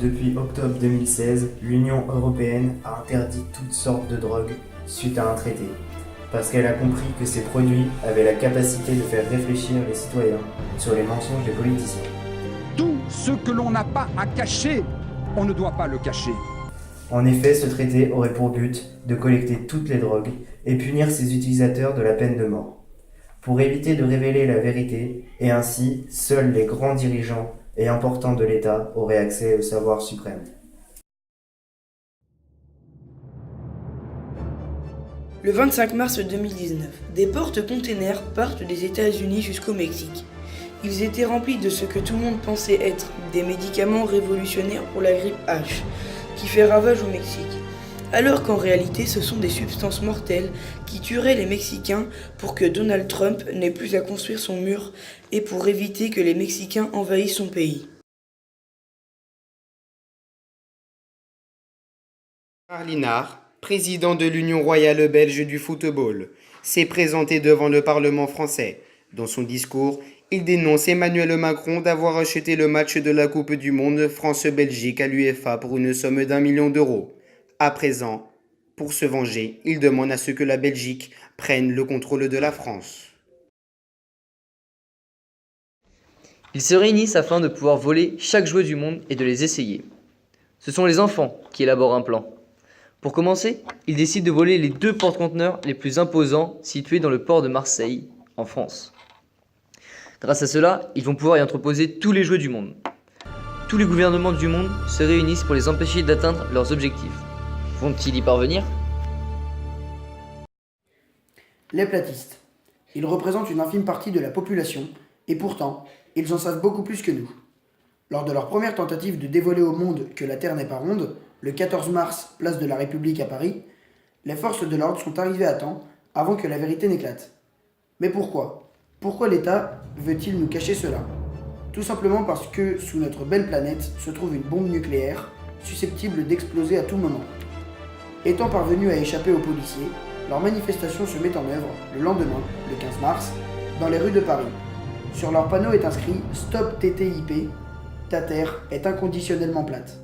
Depuis octobre 2016, l'Union européenne a interdit toutes sortes de drogues suite à un traité, parce qu'elle a compris que ces produits avaient la capacité de faire réfléchir les citoyens sur les mensonges des politiciens. Tout ce que l'on n'a pas à cacher, on ne doit pas le cacher. En effet, ce traité aurait pour but de collecter toutes les drogues et punir ses utilisateurs de la peine de mort, pour éviter de révéler la vérité, et ainsi, seuls les grands dirigeants et importants de l'État auraient accès au savoir suprême. Le 25 mars 2019, des porte-containers partent des États-Unis jusqu'au Mexique. Ils étaient remplis de ce que tout le monde pensait être des médicaments révolutionnaires pour la grippe H, qui fait ravage au Mexique. Alors qu'en réalité, ce sont des substances mortelles qui tueraient les Mexicains pour que Donald Trump n'ait plus à construire son mur et pour éviter que les Mexicains envahissent son pays. Linard, président de l'Union royale belge du football, s'est présenté devant le Parlement français. Dans son discours, il dénonce Emmanuel Macron d'avoir acheté le match de la Coupe du Monde France-Belgique à l'UEFA pour une somme d'1 million d'euros. À présent, pour se venger, il demande à ce que la Belgique prenne le contrôle de la France. Ils se réunissent afin de pouvoir voler chaque jouet du monde et de les essayer. Ce sont les enfants qui élaborent un plan. Pour commencer, ils décident de voler les 2 porte-conteneurs les plus imposants situés dans le port de Marseille, en France. Grâce à cela, ils vont pouvoir y entreposer tous les jouets du monde. Tous les gouvernements du monde se réunissent pour les empêcher d'atteindre leurs objectifs. Vont-ils y parvenir ? Les platistes. Ils représentent une infime partie de la population, et pourtant, ils en savent beaucoup plus que nous. Lors de leur première tentative de dévoiler au monde que la Terre n'est pas ronde, le 14 mars, place de la République à Paris, les forces de l'ordre sont arrivées à temps avant que la vérité n'éclate. Mais pourquoi ? Pourquoi l'État veut-il nous cacher cela ? Tout simplement parce que, sous notre belle planète, se trouve une bombe nucléaire, susceptible d'exploser à tout moment. Étant parvenus à échapper aux policiers, leur manifestation se met en œuvre le lendemain, le 15 mars, dans les rues de Paris. Sur leur panneau est inscrit « Stop TTIP », ta terre est inconditionnellement plate.